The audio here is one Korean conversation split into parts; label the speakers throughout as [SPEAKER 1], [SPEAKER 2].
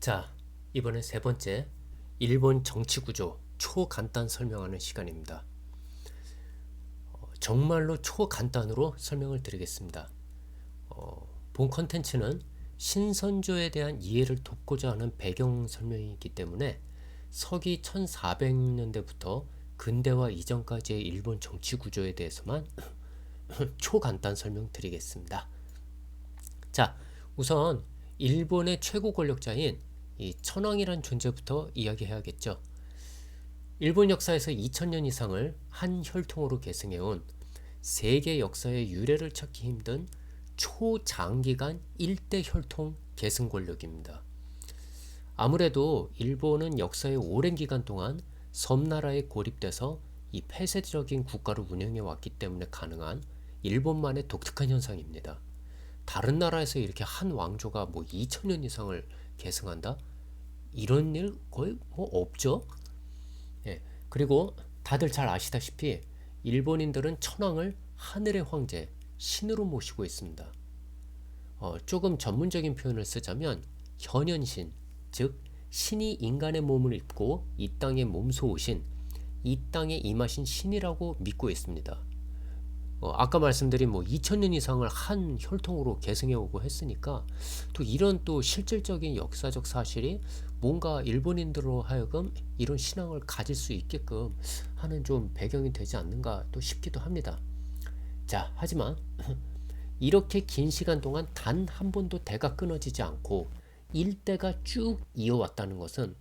[SPEAKER 1] 자, 이번엔 세 번째, 일본 정치 구조 초간단 설명하는 시간입니다. 정말로 초간단으로 설명을 드리겠습니다. 본 컨텐츠는 신선조에 대한 이해를 돕고자 하는 배경 설명이기 때문에 서기 1400년대부터 근대화 이전까지의 일본 정치 구조에 대해서만 초간단 설명드리겠습니다. 자, 우선 일본의 최고 권력자인 이 천황이란 존재부터 이야기해야겠죠. 일본 역사에서 2000년 이상을 한 혈통으로 계승해온 세계 역사의 유래를 찾기 힘든 초장기간 일대 혈통 계승 권력입니다. 아무래도 일본은 역사의 오랜 기간 동안 섬나라에 고립돼서 이 폐쇄적인 국가를 운영해 왔기 때문에 가능한 일본만의 독특한 현상입니다. 다른 나라에서 이렇게 한 왕조가 뭐 2000년 이상을 계승한다? 이런 일 거의 뭐 없죠. 예. 그리고 다들 잘 아시다시피 일본인들은 천황을 하늘의 황제, 신으로 모시고 있습니다. 조금 전문적인 표현을 쓰자면 현현신, 즉 신이 인간의 몸을 입고 이 땅에 몸소 오신, 이 땅에 임하신 신이라고 믿고 있습니다. 아까 말씀드린 뭐 2000년 이상을 한 혈통으로 계승해오고 했으니까 또 이런 또 실질적인 역사적 사실이 뭔가 일본인들로 하여금 이런 신앙을 가질 수 있게끔 하는 좀 배경이 되지 않는가 또 싶기도 합니다. 자, 하지만 이렇게 긴 시간 동안 단 한 번도 대가 끊어지지 않고 일대가 쭉 이어왔다는 것은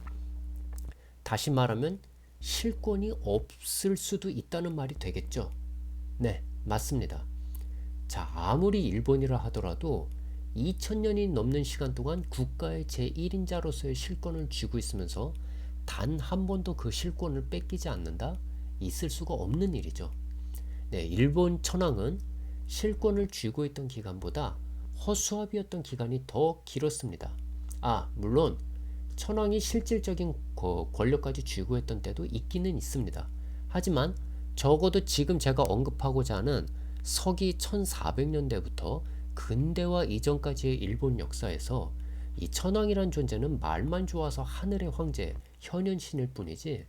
[SPEAKER 1] 다시 말하면 실권이 없을 수도 있다는 말이 되겠죠. 네, 맞습니다. 자, 아무리 일본이라 하더라도 2000년이 넘는 시간 동안 국가의 제1인자로서의 실권을 쥐고 있으면서 단 한 번도 그 실권을 뺏기지 않는다? 있을 수가 없는 일이죠. 네, 일본 천황은 실권을 쥐고 있던 기간보다 허수아비였던 기간이 더 길었습니다. 물론 천황이 실질적인 권력까지 쥐고 했던 때도 있기는 있습니다. 하지만 적어도 지금 제가 언급하고자 하는 서기 1400년대부터 근대화 이전까지의 일본 역사에서 이 천황이란 존재는 말만 좋아서 하늘의 황제, 현현신일 뿐이지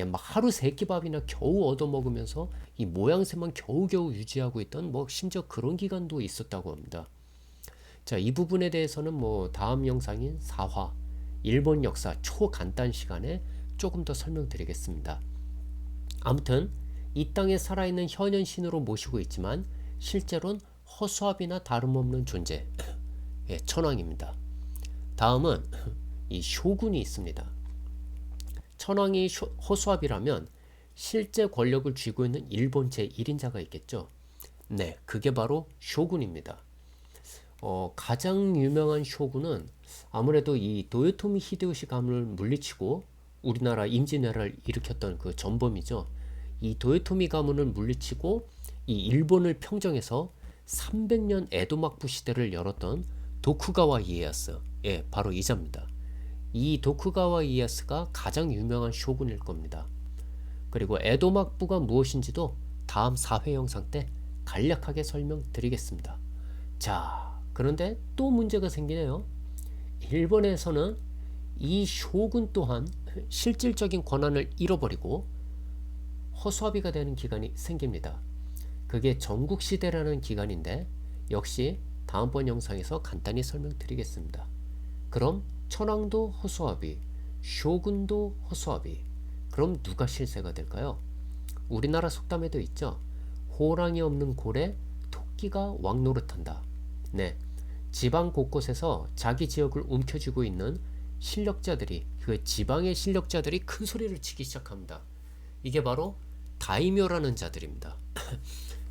[SPEAKER 1] 막 하루 세 끼밥이나 겨우 얻어먹으면서 이 모양새만 겨우겨우 유지하고 있던 뭐 심지어 그런 기간도 있었다고 합니다. 자, 이 부분에 대해서는 뭐 다음 영상인 4화 일본 역사 초간단 시간에 조금 더 설명드리겠습니다. 아무튼 이 땅에 살아있는 현현신으로 모시고 있지만 실제로는 허수아비나 다름없는 존재, 예, 천황입니다. 다음은 이 쇼군이 있습니다. 천황이 허수아비라면 실제 권력을 쥐고 있는 일본 제1인자가 있겠죠. 네, 그게 바로 쇼군입니다. 가장 유명한 쇼군은 아무래도 이 도요토미 히데요시 가문을 물리치고 우리나라 임진왜란을 일으켰던 그 전범이죠. 이 도요토미 가문을 물리치고 이 일본을 평정해서 300년 에도막부 시대를 열었던 도쿠가와 이에야스, 예, 바로 이자입니다. 이 도쿠가와 이에야스가 가장 유명한 쇼군일 겁니다. 그리고 에도막부가 무엇인지도 다음 4회 영상 때 간략하게 설명드리겠습니다. 자, 그런데 또 문제가 생기네요. 일본에서는 이 쇼군 또한 실질적인 권한을 잃어버리고 허수아비가 되는 기간이 생깁니다. 그게 전국시대라는 기간인데 역시 다음번 영상에서 간단히 설명드리겠습니다. 그럼 천황도 허수아비, 쇼군도 허수아비. 그럼 누가 실세가 될까요? 우리나라 속담에도 있죠. 호랑이 없는 고래, 토끼가 왕노릇한다. 네, 지방 곳곳에서 자기 지역을 움켜쥐고 있는 실력자들이, 그 지방의 실력자들이 큰 소리를 치기 시작합니다. 이게 바로 다이묘라는 자들입니다.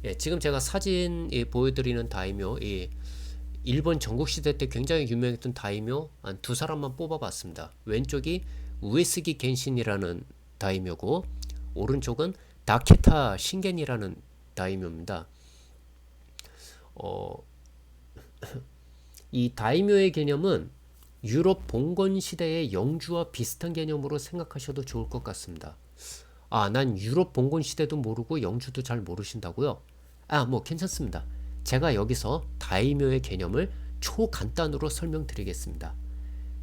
[SPEAKER 1] 예, 지금 제가 사진 보여드리는 다이묘, 일본 전국시대 때 굉장히 유명했던 다이묘 한 두 사람만 뽑아봤습니다. 왼쪽이 우에스기 겐신이라는 다이묘고 오른쪽은 다케타 신겐이라는 다이묘입니다. 이 다이묘의 개념은 유럽 봉건 시대의 영주와 비슷한 개념으로 생각하셔도 좋을 것 같습니다. 난 유럽 봉건 시대도 모르고 영주도 잘 모르신다고요? 뭐 괜찮습니다. 제가 여기서 다이묘의 개념을 초간단으로 설명드리겠습니다.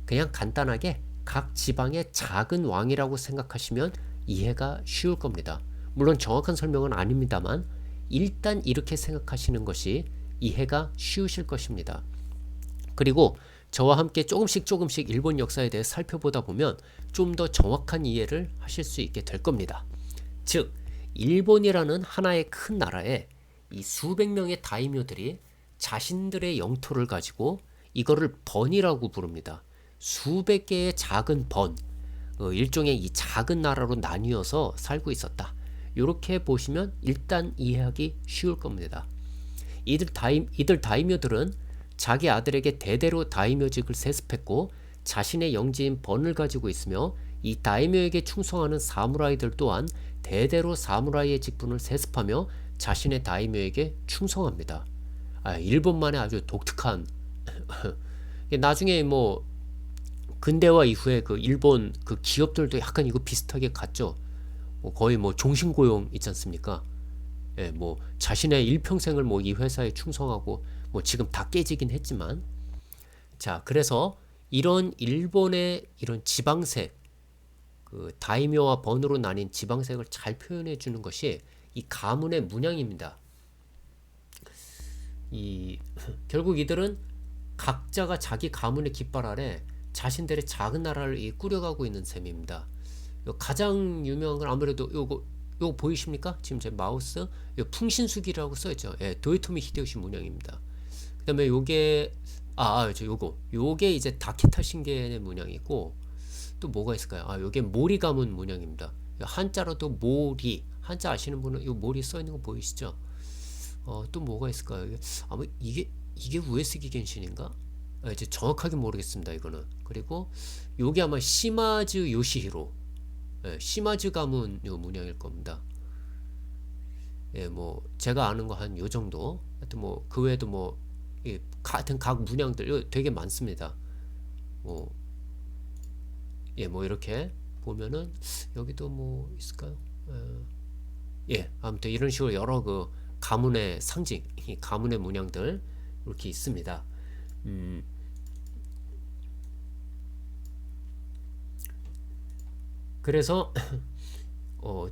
[SPEAKER 1] 그냥 간단하게 각 지방의 작은 왕이라고 생각하시면 이해가 쉬울 겁니다. 물론 정확한 설명은 아닙니다만 일단 이렇게 생각하시는 것이 이해가 쉬우실 것입니다. 그리고 저와 함께 조금씩 일본 역사에 대해 살펴보다 보면 좀 더 정확한 이해를 하실 수 있게 될 겁니다. 즉, 일본이라는 하나의 큰 나라에 이 수백 명의 다이묘들이 자신들의 영토를 가지고 이거를 번이라고 부릅니다. 수백 개의 작은 번, 일종의 이 작은 나라로 나뉘어서 살고 있었다. 이렇게 보시면 일단 이해하기 쉬울 겁니다. 이들 다이묘들은 자기 아들에게 대대로 다이묘직을 세습했고 자신의 영지인 번을 가지고 있으며 이 다이묘에게 충성하는 사무라이들 또한 대대로 사무라이의 직분을 세습하며 자신의 다이묘에게 충성합니다. 일본만의 아주 독특한 나중에 뭐 근대화 이후에 그 일본 그 기업들도 약간 이거 비슷하게 갔죠. 거의 뭐 종신고용 있지 않습니까? 예, 뭐 자신의 일평생을 뭐 이 회사에 충성하고 뭐 지금 다 깨지긴 했지만, 자, 그래서 이런 일본의 이런 지방색, 그 다이묘와 번으로 나뉜 지방색을 잘 표현해 주는 것이 이 가문의 문양입니다. 결국 이들은 각자가 자기 가문의 깃발 아래 자신들의 작은 나라를 꾸려가고 있는 셈입니다. 가장 유명한 건 아무래도 요거 보이십니까? 지금 제 마우스 풍신수기라고 써있죠. 예, 도요토미 히데요시 문양입니다. 그 다음에 요게 요게 이제 다케타 신게의 문양이고, 또 뭐가 있을까요? 요게 모리 가문 문양입니다. 한자로도 모리, 한자 아시는 분은 요 모리 써있는 거 보이시죠? 또 뭐가 있을까요? 아마 이게 우에스기 겐신인가? 이제 정확하게 모르겠습니다. 이거는. 그리고 요게 아마 시마즈 요시히로, 시마즈 가문 요 문양일 겁니다. 예, 뭐 제가 아는 거 한 요 정도. 하여튼 뭐 그 외에도 뭐 같은 각 문양들 되게 많습니다. 뭐 뭐 이렇게 보면은 여기도 뭐 있을까요? 아무튼 이런 식으로 여러 그 가문의 상징, 가문의 문양들 이렇게 있습니다. 그래서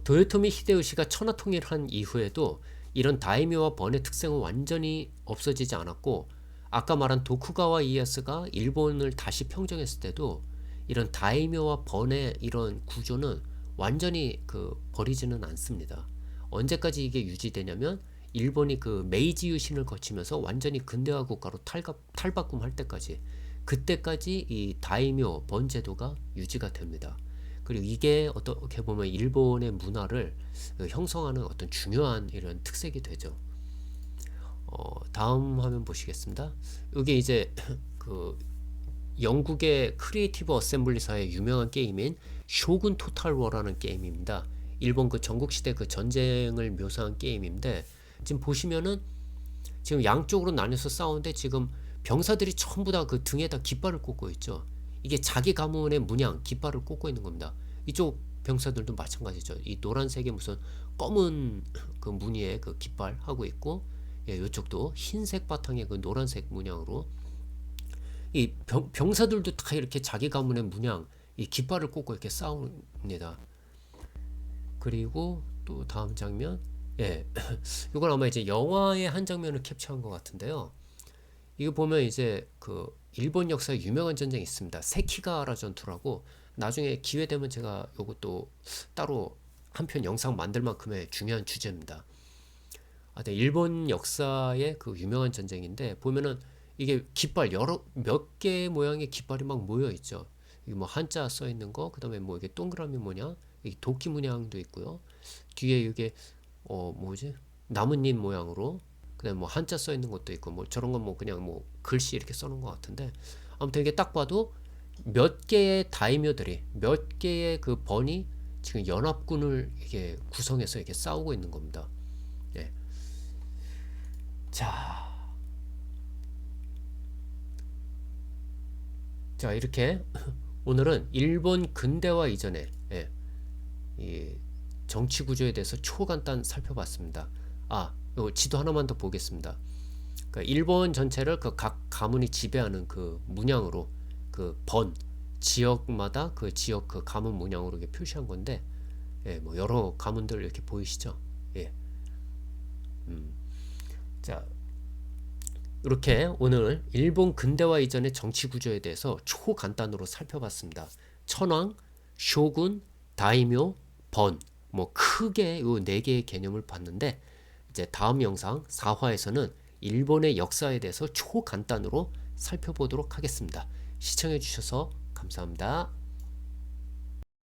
[SPEAKER 1] 도요토미 히데요시가 천하통일한 이후에도 이런 다이묘와 번의 특성은 완전히 없어지지 않았고, 아까 말한 도쿠가와 이에야스가 일본을 다시 평정했을 때도 이런 다이묘와 번의 이런 구조는 완전히 버리지는 않습니다. 언제까지 이게 유지되냐면 일본이 그 메이지 유신을 거치면서 완전히 근대화 국가로 탈바꿈할 때까지, 그때까지 이 다이묘 번 제도가 유지가 됩니다. 그리고 이게 어떻게 보면 일본의 문화를 형성하는 어떤 중요한 이런 특색이 되죠. 다음 화면 보시겠습니다. 이게 이제 그 영국의 크리에이티브 어셈블리사의 유명한 게임인 쇼군 토탈워라는 게임입니다. 일본 그 전국시대 그 전쟁을 묘사한 게임인데, 지금 보시면은 지금 양쪽으로 나뉘어서 싸우는데 지금 병사들이 전부 다 그 등에다 깃발을 꽂고 있죠. 이게 자기 가문의 문양 깃발을 꽂고 있는 겁니다. 이쪽 병사들도 마찬가지죠. 이 노란색의 무슨 검은 그 무늬의 그 깃발 하고 있고, 이쪽도 흰색 바탕의 그 노란색 문양으로, 이 병사들도 다 이렇게 자기 가문의 문양 이 깃발을 꽂고 이렇게 싸웁니다. 그리고 또 다음 장면, 이건 아마 이제 영화의 한 장면을 캡처한 것 같은데요. 이거 보면 이제 그 일본 역사에 유명한 전쟁이 있습니다. 세키가라 전투라고, 나중에 기회 되면 제가 요것도 따로 한 편 영상 만들 만큼의 중요한 주제입니다. 일본 역사의 그 유명한 전쟁인데, 보면은 이게 깃발 몇 개의 모양의 깃발이 막 모여 있죠. 이게 뭐 한자 써 있는 거, 그다음에 뭐 이게 동그라미 모양, 이게 도끼 문양도 있고요. 뒤에 이게 뭐지? 나뭇잎 모양으로, 그다음에 뭐 한자 써 있는 것도 있고, 뭐 저런 건 뭐 그냥 뭐 글씨 이렇게 써놓은 것 같은데, 아무튼 이게 딱 봐도 몇 개의 다이묘들이, 몇 개의 그 번이 지금 연합군을 이게 구성해서 이렇게 싸우고 있는 겁니다. 예. 자, 이렇게 오늘은 일본 근대화 이전에 이 정치 구조에 대해서 초간단 살펴봤습니다. 요 지도 하나만 더 보겠습니다. 그러니까 일본 전체를 그 각 가문이 지배하는 그 문양으로 그 번, 지역마다 그 지역 그 가문 문양으로 이렇게 표시한 건데, 예, 뭐 여러 가문들 이렇게 보이시죠? 예. 자, 이렇게 오늘 일본 근대화 이전의 정치 구조에 대해서 초간단으로 살펴봤습니다. 천황, 쇼군, 다이묘, 번, 뭐 크게 요 네 개의 개념을 봤는데, 이제 다음 영상 4화에서는 일본의 역사에 대해서 초간단으로 살펴보도록 하겠습니다. 시청해 주셔서 감사합니다.